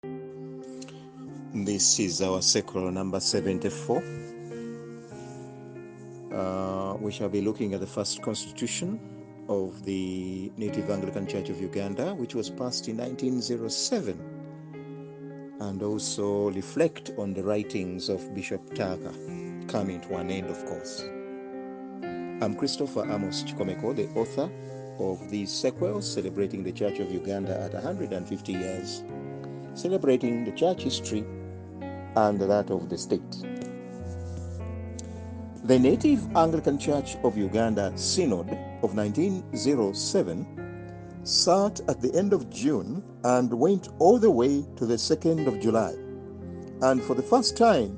This is our sequel number 74. We shall be looking at the first constitution of the Native Anglican Church of Uganda, which was passed in 1907, and also reflect on the writings of Bishop Taka, coming to an end, of course. I'm Christopher Amos Chikomeko, the author of these sequels, celebrating the Church of Uganda at 150 years, celebrating the church history and that of the state. The Native Anglican Church of Uganda Synod of 1907 sat at the end of June and went all the way to the 2nd of July. And for the first time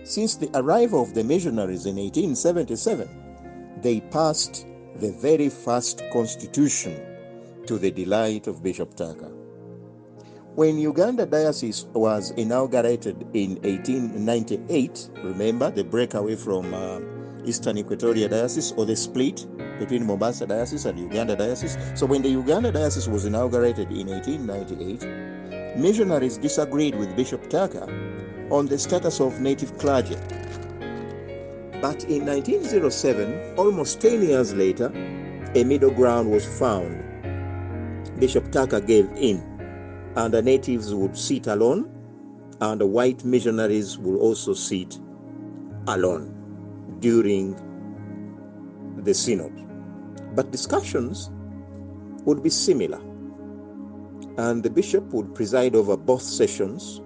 since the arrival of the missionaries in 1877, they passed the very first constitution, to the delight of Bishop Taka. When Uganda Diocese was inaugurated in 1898, remember the breakaway from Eastern Equatoria Diocese, or the split between Mombasa Diocese and Uganda Diocese. So when the Uganda Diocese was inaugurated in 1898, missionaries disagreed with Bishop Taka on the status of native clergy. But in 1907, almost 10 years later, a middle ground was found. Bishop Taka gave in, and the natives would sit alone, and the white missionaries would also sit alone during the synod. But discussions would be similar, and the bishop would preside over both sessions.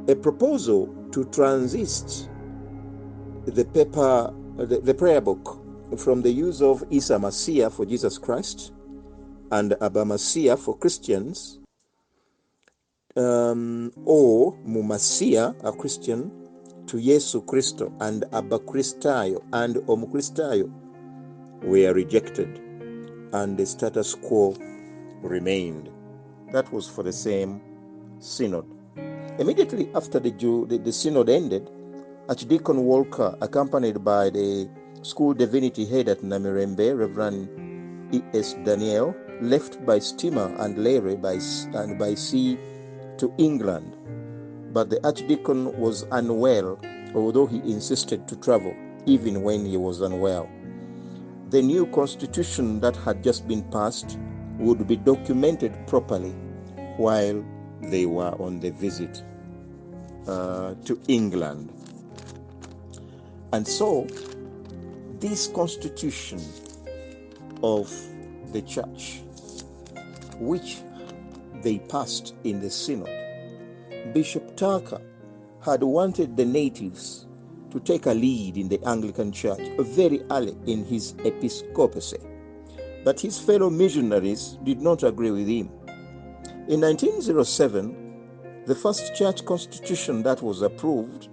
A proposal to transist the prayer book from the use of Isa Messiah for Jesus Christ and Abba Messiah for Christians, or Mumasia, a Christian, to Yesu Christo and Abba Christayo and Om Christayo, were rejected, and the status quo remained. That was for the same synod. Immediately after the synod ended, Archdeacon Walker, accompanied by the school divinity head at Namirembe, Reverend E.S. Daniel, left by steamer and lorry and by sea to England. But the Archdeacon was unwell, although he insisted to travel, even when he was unwell. The new constitution that had just been passed would be documented properly while they were on the visit to England. And so, this constitution of the church, which they passed in the synod, Bishop Taka had wanted the natives to take a lead in the Anglican Church very early in his episcopacy. But his fellow missionaries did not agree with him. In 1907, the first church constitution that was approved,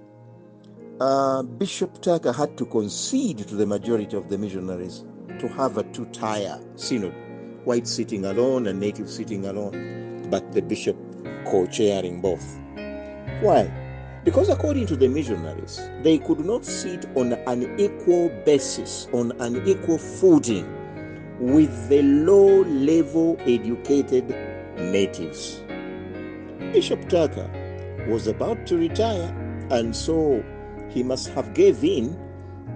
Bishop Taka had to concede to the majority of the missionaries to have a two-tier synod, white sitting alone and native sitting alone, but the bishop co-chairing both. Why? Because according to the missionaries, they could not sit on an equal basis, on an equal footing with the low-level educated natives. Bishop Taka was about to retire, and so he must have gave in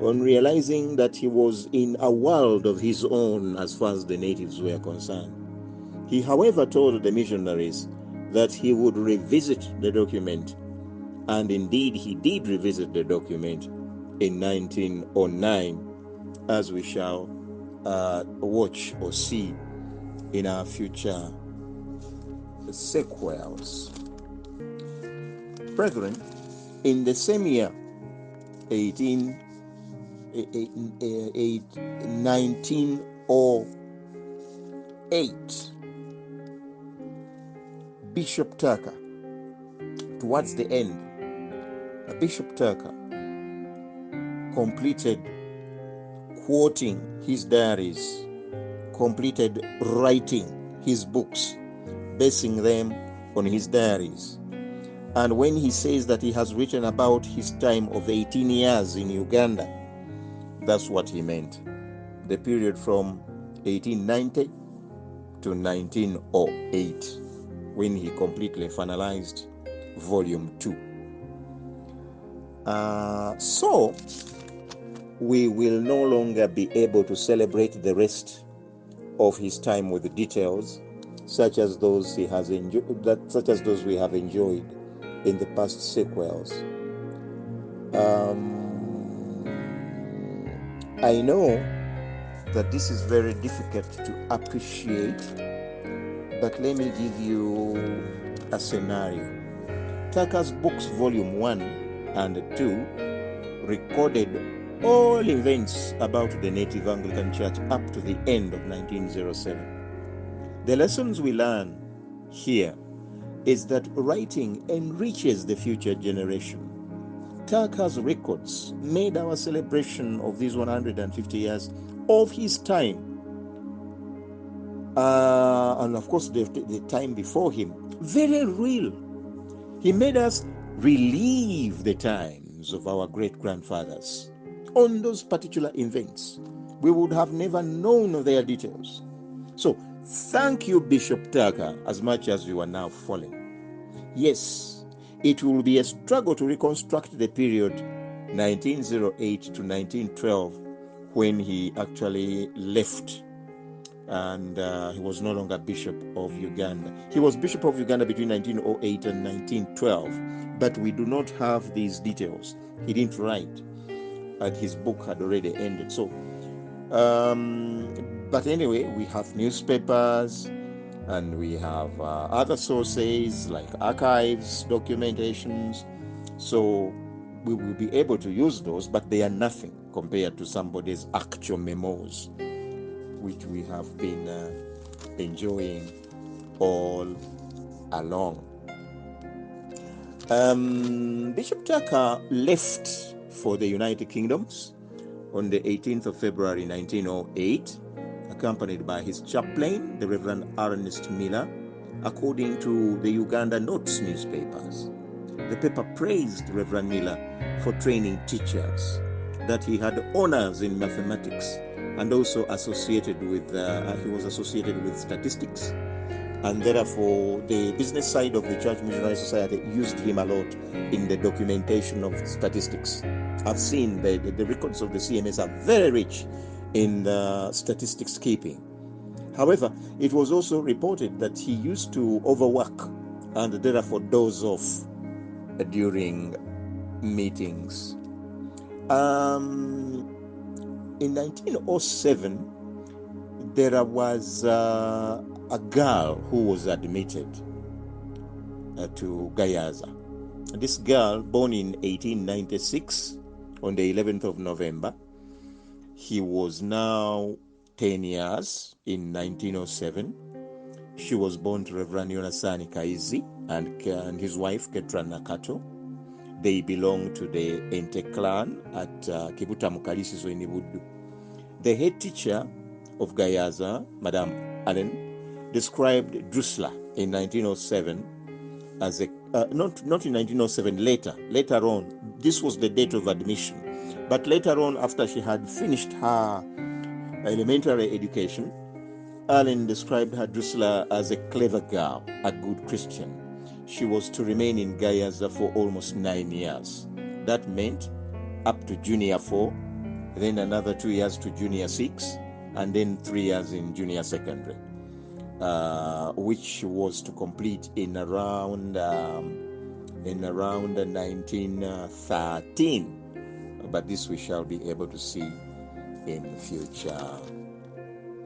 on realizing that he was in a world of his own as far as the natives were concerned. He, however, told the missionaries that he would revisit the document, and indeed he did revisit the document in 1909, as we shall watch or see in our future sequels. Brethren, in the same year, 1908, Bishop Taka, towards the end, Bishop Taka completed quoting his diaries, completed writing his books, basing them on his diaries. And when he says that he has written about his time of 18 years in Uganda, that's what he meant. The period from 1890 to 1908. when he completely finalized volume 2. So we will no longer be able to celebrate the rest of his time with the details such as those he has enjoyed, such as those we have enjoyed in the past sequels. I know that this is very difficult to appreciate, but let me give you a scenario. Tucker's books, volume 1 and 2, recorded all events about the native Anglican Church up to the end of 1907. The lessons we learn here is that writing enriches the future generation. Tucker's records made our celebration of these 150 years of his time, and of course the time before him, very real. He made us relive the times of our great-grandfathers on those particular events. We would have never known their details. So thank you, Bishop Tucker, as much as you are now falling. Yes, it will be a struggle to reconstruct the period 1908 to 1912 when he actually left and he was no longer Bishop of Uganda. He was Bishop of Uganda between 1908 and 1912, but we do not have these details. He didn't write, and his book had already ended. So, but anyway, we have newspapers, and we have other sources like archives, documentations. So we will be able to use those, but they are nothing compared to somebody's actual memoirs, which we have been enjoying all along. Bishop Tucker left for the United Kingdoms on the 18th of February 1908, accompanied by his chaplain, the Reverend Ernest Miller, according to the Uganda Notes newspapers. The paper praised Reverend Miller for training teachers, that he had honors in mathematics, and also associated with he was associated with statistics, and therefore the business side of the Church Missionary Society used him a lot in the documentation of statistics. I've seen the records of the CMS are very rich in statistics keeping. However, it was also reported that he used to overwork and therefore doze off during meetings. In 1907, there was a girl who was admitted to Gayaza. This girl, born in 1896, on the 11th of November, he was now 10 years in 1907. She was born to Reverend Yonasani Kaizi and his wife, Ketra Nakato. They belong to the Ente clan at Kibuta Mukalisizo in Ibudu. The head teacher of Gayaza, Madame Allen, described Drusilla in 1907 as a not in 1907, later on. This was the date of admission, but later on, after she had finished her elementary education, Allen described her Drusilla as a clever girl, a good Christian. She was to remain in Gayaza for almost 9 years. That meant up to junior 4, then another 2 years to junior 6, and then 3 years in junior secondary, which was to complete in around 1913. But this we shall be able to see in future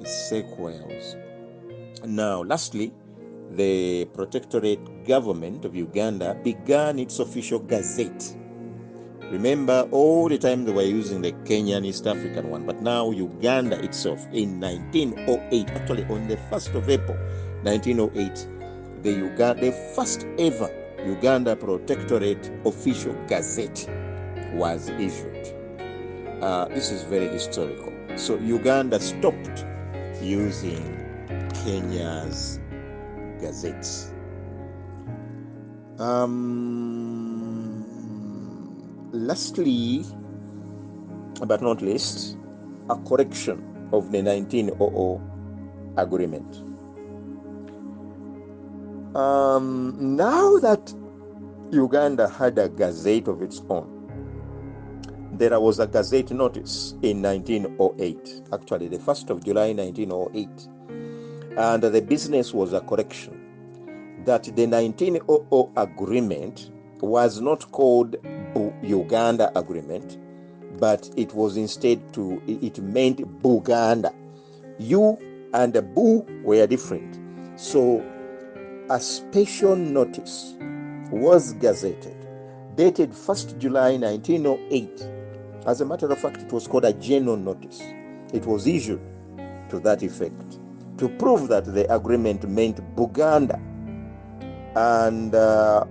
sequels. Now, lastly, the Protectorate government of Uganda began its official gazette. Remember, all the time they were using the Kenyan East African one, but now Uganda itself in 1908, actually on the 1st of April 1908, the first ever Uganda Protectorate official gazette was issued. This is very historical. So Uganda stopped using Kenya's gazettes. Lastly, but not least, a correction of the 1900 agreement. Now that Uganda had a gazette of its own, there was a gazette notice in 1908, actually the 1st of July 1908, and the business was a correction that the 1900 agreement was not called Uganda Agreement, but it was instead it meant Buganda. U and the Bu were different. So a special notice was gazetted, dated 1st July 1908. As a matter of fact, it was called a general notice. It was issued to that effect to prove that the agreement meant Buganda, and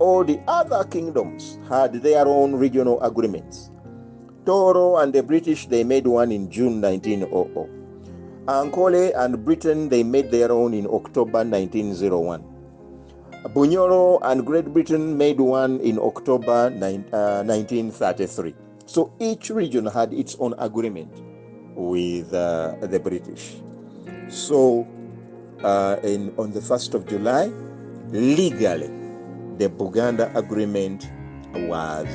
all the other kingdoms had their own regional agreements. Toro and the British, they made one in June 1900. Ankole and Britain, they made their own in October 1901. Bunyoro and Great Britain made one in October 1933. So each region had its own agreement with the British. So on the 1st of July, legally, the Buganda Agreement was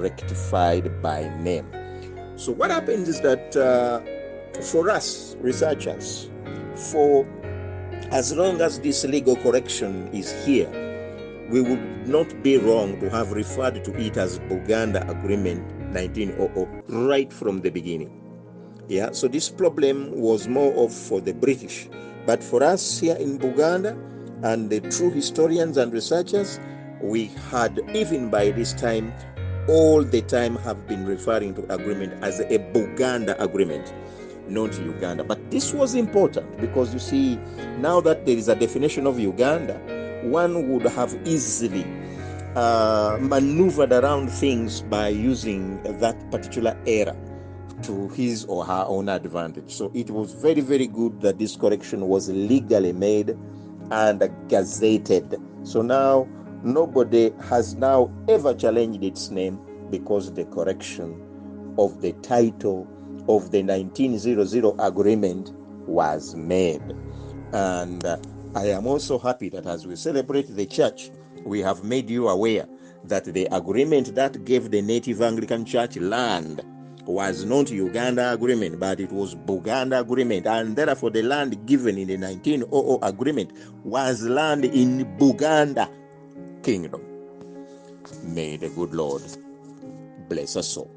rectified by name. So what happens is that for us researchers, for as long as this legal correction is here, we would not be wrong to have referred to it as Buganda Agreement 1900 right from the beginning. Yeah, so this problem was more of for the British, but for us here in Buganda and the true historians and researchers, we had, even by this time, all the time have been referring to agreement as a Buganda Agreement, not Uganda. But this was important because, you see, now that there is a definition of Uganda, one would have easily maneuvered around things by using that particular era to his or her own advantage. So it was very, very good that this correction was legally made and gazetted. So now nobody has now ever challenged its name, because the correction of the title of the 1900 agreement was made. And I am also happy that as we celebrate the church, we have made you aware that the agreement that gave the native Anglican Church land was not Uganda Agreement, but it was Buganda Agreement, and therefore the land given in the 1900 agreement was land in Buganda Kingdom. May the good Lord bless us all.